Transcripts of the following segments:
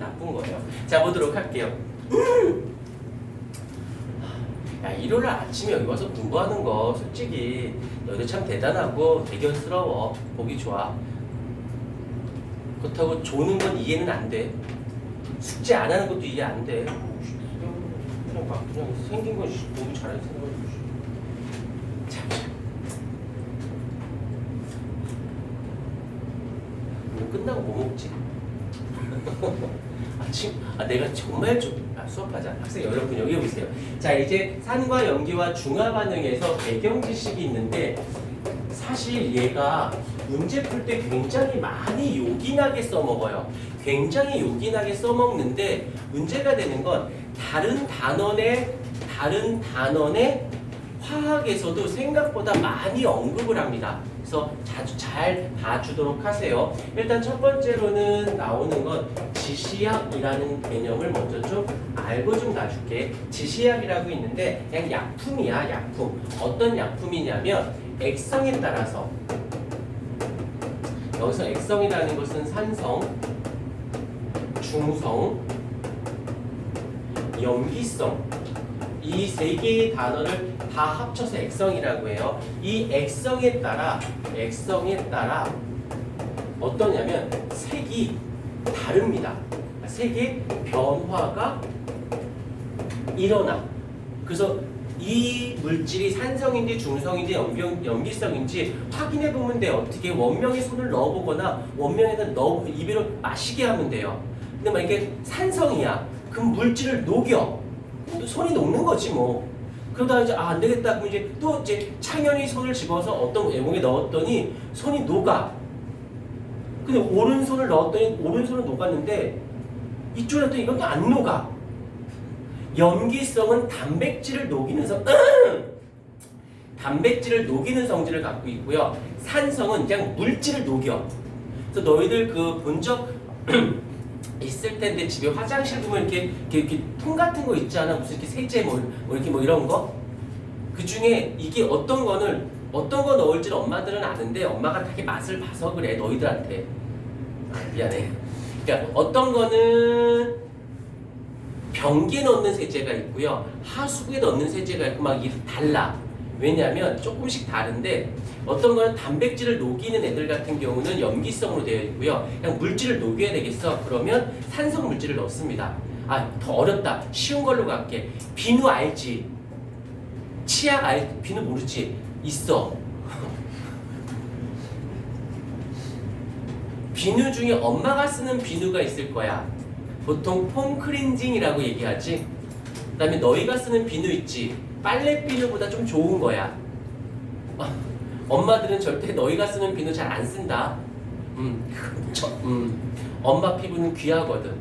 나쁜 거예요. 자, 보도록 할게요. 야, 일요일 아침에 여기 와서 공부하는 거 솔직히 너희들 참 대단하고 대견스러워. 보기 좋아. 그렇다고 조는 건 이해는 안 돼. 숙제 안 하는 것도 이해 안 돼. 그냥 생긴 건 너무 잘하는 생각이지. 참. 오늘 끝나고 뭐 먹지? 내가 정말 수업하자. 학생 여러분 여기 보세요. 자, 이제 산과 연기와 중화 반응에서 배경 지식이 있는데 사실 얘가 문제 풀 때 굉장히 많이 요긴하게 써먹어요. 굉장히 요긴하게 써먹는데 문제가 되는 건 다른 단원의 화학에서도 생각보다 많이 언급을 합니다. 그래서 자주 잘 봐주도록 하세요. 일단 첫 번째로는 나오는 건 지시약이라는 개념을 먼저 좀 알고 좀 놔줄게. 지시약이라고 있는데 그냥 약품이야, 약품. 어떤 약품이냐면 액성에 따라서 여기서 액성이라는 것은 산성, 중성, 염기성 이 세 개의 단어를 다 합쳐서 액성이라고 해요. 이 액성에 따라 어떠냐면 색이 다릅니다. 색의 변화가 일어나. 그래서 이 물질이 산성인지 중성인지 염기성인지 확인해 보면 돼. 어떻게 원명에 손을 넣어보거나 원명에다 입으로 마시게 하면 돼요. 근데 만약에 산성이야. 그럼 물질을 녹여. 손이 녹는 거지 뭐. 그러다 이제 안 되겠다. 그럼 이제 또 이제 창현이 손을 집어서 어떤 애몽에 넣었더니 손이 녹아. 근데 오른손을 넣었더니 오른손은 녹았는데 이쪽에 또 이건 또 안 녹아. 염기성은 단백질을 녹이는 성질을 갖고 있고요. 산성은 그냥 물질을 녹여. 그래서 너희들 그 본 적 있을 텐데 집에 화장실 보면 이렇게 통 같은 거 있지 않아? 무슨 이렇게 세제 이렇게 이런 거? 그 중에 이게 어떤 거 넣을지는 엄마들은 아는데 엄마가 되게 맛을 봐서 그래 너희들한테. 미안해. 그러니까 어떤 거는 변기에 넣는 세제가 있고요. 하수구에 넣는 세제가 있고 막 이렇게 달라. 왜냐하면 조금씩 다른데 어떤 거는 단백질을 녹이는 애들 같은 경우는 염기성으로 되어 있고요. 그냥 물질을 녹여야 되겠어. 그러면 산성 물질을 넣습니다. 더 어렵다. 쉬운 걸로 갈게. 비누 알지? 치약 비누 모르지? 있어. 비누 중에 엄마가 쓰는 비누가 있을 거야. 보통 폼 클렌징이라고 얘기하지. 그 다음에 너희가 쓰는 비누 있지. 빨래 비누보다 좀 좋은 거야. 엄마들은 절대 너희가 쓰는 비누 잘 안 쓴다. 엄마 피부는 귀하거든.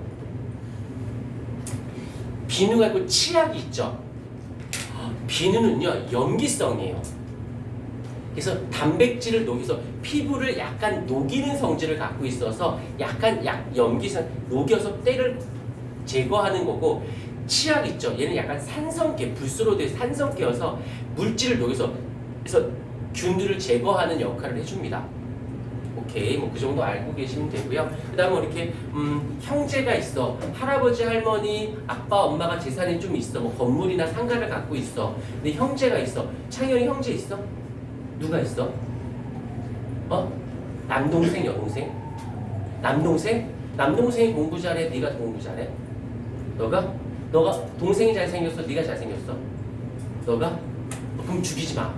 비누가 있고 치약이 있죠. 비누는요 염기성이에요. 그래서 단백질을 녹여서 피부를 약간 녹이는 성질을 갖고 있어서 약간 염기성 녹여서 때를 제거하는 거고, 치약 있죠. 얘는 약간 산성계, 불소로 된 산성계여서 물질을 녹여서 그래서 균들을 제거하는 역할을 해줍니다. 오케이, 뭐 그 정도 알고 계시면 되고요. 그 다음에 이렇게 형제가 있어. 할아버지, 할머니, 아빠, 엄마가 재산이 좀 있어. 뭐 건물이나 상가를 갖고 있어. 근데 형제가 있어. 창현이 형제 있어? 누가 있어? 남동생, 여동생? 남동생? 남동생이 공부 잘해? 네가 공부 잘해? 너가 동생이 잘생겼어? 네가 잘생겼어? 너가? 그럼 죽이지 마.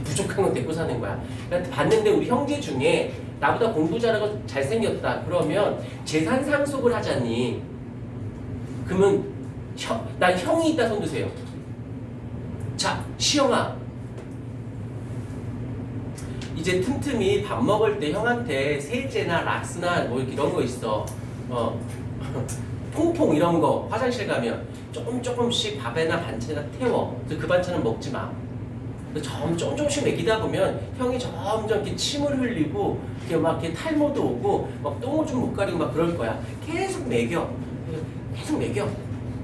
부족한 건 데리고 사는 거야. 그러니까 봤는데 우리 형제 중에 나보다 공부 잘하고 잘생겼다. 그러면 재산 상속을 하자니. 그러면 난 형이 있다 손 드세요. 자, 시영아. 이제 틈틈이 밥 먹을 때 형한테 세제나 락스나 뭐 이런 거 있어. 퐁퐁 이런 거 화장실 가면 조금씩 밥에나 반찬에나 태워. 그 반찬은 먹지 마. 조금씩 먹이다 보면 형이 점점 이렇게 침을 흘리고 이렇게 막 이렇게 탈모도 오고 막 똥을 좀 못 가리고 막 그럴 거야. 계속 먹여.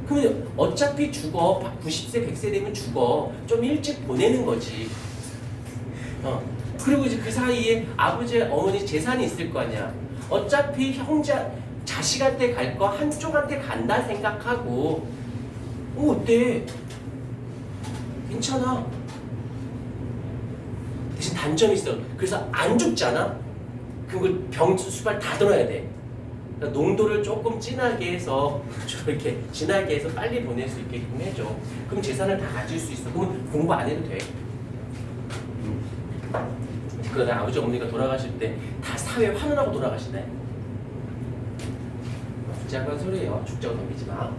그러면 어차피 죽어. 90세, 100세 되면 죽어. 좀 일찍 보내는 거지. 그리고 이제 그 사이에 아버지, 어머니 재산이 있을 거 아니야. 어차피 자식한테 갈 거 한쪽한테 간다 생각하고 어때? 괜찮아. 대신 단점이 있어. 그래서 안 죽잖아? 그럼 병 수발 다 들어야 돼. 그러니까 농도를 조금 진하게 해서 이렇게 진하게 해서 빨리 보낼 수 있게끔 해줘. 그럼 재산을 다 가질 수 있어. 그러면 공부 안 해도 돼. 그러다 아버지 어머니가 돌아가실 때 다 사회 환원하고 돌아가시네. 죽자고 소리예요. 죽자고 덤비지 마.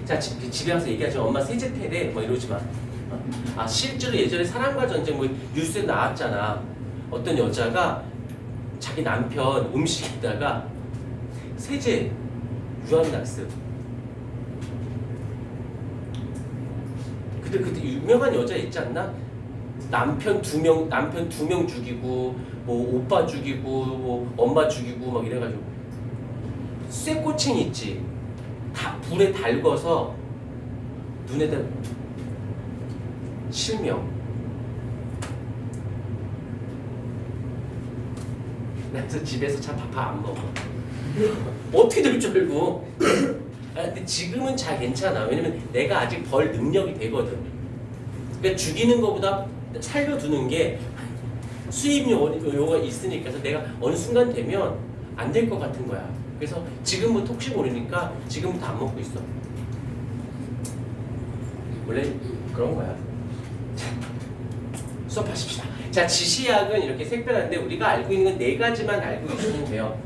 자, 집에 가서 얘기하죠. 엄마 세제태래 뭐 이러지 마. 아, 실제로 예전에 사랑과 전쟁 뭐 뉴스에 나왔잖아. 어떤 여자가 자기 남편 음식에다가 세제 유한낙스. 그때 유명한 여자 있지 않나? 남편 두 명 죽이고 뭐 오빠 죽이고 뭐 엄마 죽이고 막 이래가지고 쇠꼬챙이 있지. 다 불에 달궈서 눈에다 실명. 그래서 집에서 참 밥 안 먹어. 어떻게 될 줄 알고. 근데 지금은 잘 괜찮아. 왜냐면 내가 아직 벌 능력이 되거든. 그러니까 죽이는 것보다 살려두는 게 수입료가 있으니까. 그래서 내가 어느 순간 되면 안 될 것 같은 거야. 그래서 지금부터 혹시 모르니까 지금부터 안 먹고 있어. 원래 그런 거야. 자, 수업하십시다. 자, 지시약은 이렇게 색별한데 우리가 알고 있는 건 4가지만 알고 있으면 돼요.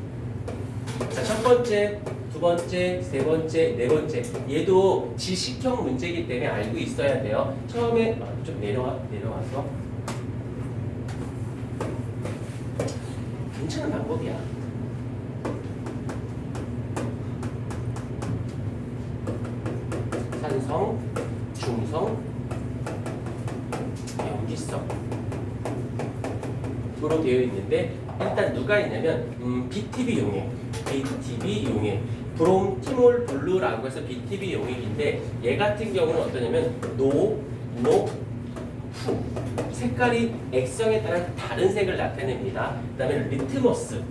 자, 첫 번째, 두 번째, 세 번째, 네 번째. 얘도 지식형 문제이기 때문에 알고 있어야 돼요. 처음에 좀 내려와서 괜찮은 방법이야. 산성, 중성, 염기성 으로 되어 있는데 일단 누가 있냐면 BTB 용액 브롬 티몰 블루라고 해서 BTB 용액인데 얘 같은 경우는 어떠냐면 노, 후 색깔이 액성에 따라 다른 색을 나타냅니다. 그 다음에 리트머스.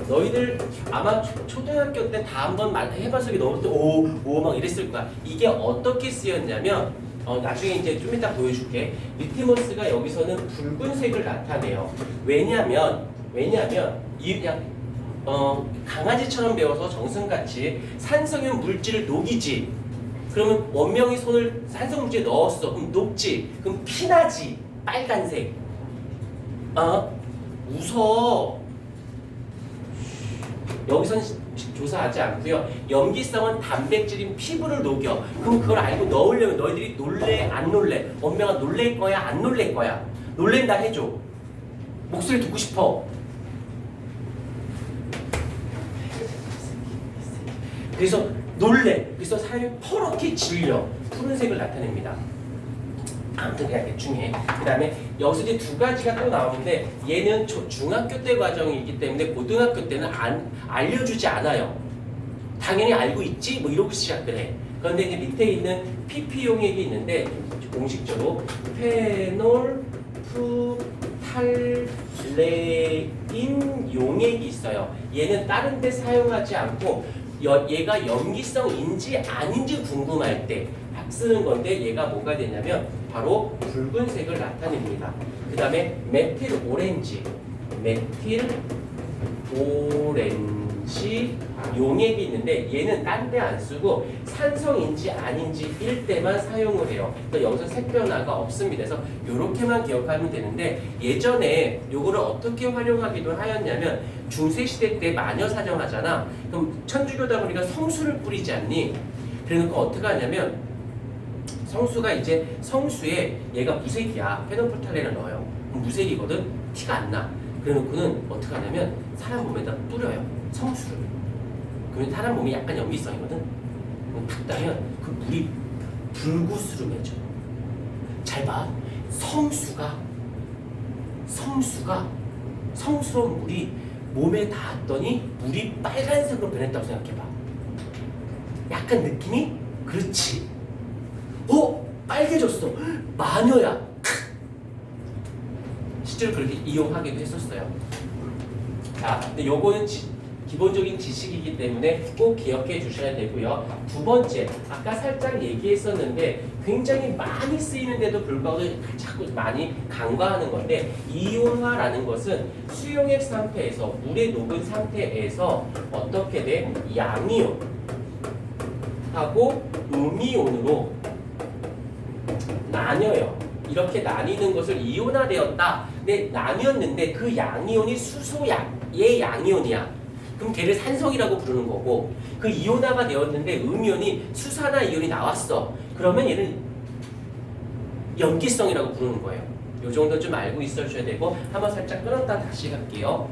너희들 아마 초등학교 때 다 한번 해봐서 넣을 때 오 막 이랬을 거야. 이게 어떻게 쓰였냐면 나중에 이제 좀 이따 보여줄게. 리트머스가 여기서는 붉은색을 나타내요. 왜냐면 이 그냥 강아지처럼 배워서 정승같이 산성인 물질을 녹이지. 그러면 원명이 손을 산성 물질에 넣었어. 그럼 녹지. 그럼 피나지. 빨간색. 웃어. 여기선 조사하지 않고요. 염기성은 단백질인 피부를 녹여. 그럼 그걸 알고 넣으려면 너희들이 놀래 안 놀래? 원명아 놀랄 거야 안 놀랄 거야? 놀랜다 해줘. 목소리 듣고 싶어. 그래서 놀래. 그래서 살이 퍼렇게 질려. 푸른색을 나타냅니다. 아무튼 그냥 대충 해. 그 다음에 여기서 이제 2가지가 또 나오는데 얘는 중학교 때 과정이기 때문에 고등학교 때는 알려주지 않아요. 당연히 알고 있지? 뭐 이러고 시작을 해. 그런데 이제 밑에 있는 PP 용액이 있는데 공식적으로 페놀프탈레인 용액이 있어요. 얘는 다른 데 사용하지 않고 얘가 염기성인지 아닌지 궁금할 때 쓰는 건데 얘가 뭐가 되냐면 바로 붉은색을 나타냅니다. 그 다음에 메틸 오렌지 용액이 있는데 얘는 딴 데 안 쓰고 산성인지 아닌지일 때만 사용을 해요. 그러니까 여기서 색 변화가 없습니다. 그래서 이렇게만 기억하면 되는데 예전에 요거를 어떻게 활용하기도 하였냐면 중세시대 때 마녀 사정하잖아. 그럼 천주교다 보니까 성수를 뿌리지 않니? 그러니까 어떻게 하냐면 성수가 이제 성수에 얘가 무색이야. 페놀프탈렌을 넣어요. 그럼 무색이거든. 티가 안 나. 그래놓고는 어떻게 하냐면 사람 몸에다 뿌려요. 성수를. 그러면 사람 몸이 약간 염기성이거든. 그럼 탁 따면 그 물이 불구스름해져. 잘 봐. 성스러운 물이 몸에 닿았더니 물이 빨간색으로 변했다고 생각해봐. 약간 느낌이? 그렇지. 빨개졌어. 마녀야. 실제로 그렇게 이용하기도 했었어요. 자, 근데 요거는 기본적인 지식이기 때문에 꼭 기억해 주셔야 되고요. 두 번째, 아까 살짝 얘기했었는데 굉장히 많이 쓰이는데도 불구하고 자꾸 많이 간과하는 건데, 이온화라는 것은 수용액 상태에서, 물에 녹은 상태에서 어떻게 돼? 양이온 하고 음이온으로 나뉘어요. 이렇게 나뉘는 것을 이온화되었다. 근데 나뉘었는데 그 양이온이 수소의 양이온이야. 그럼 걔를 산성이라고 부르는 거고, 그 이온화가 되었는데 음이온이 수산화 이온이 나왔어. 그러면 얘는 염기성이라고 부르는 거예요. 이 정도 좀 알고 있어 주셔야 되고, 한번 살짝 끊었다 다시 갈게요.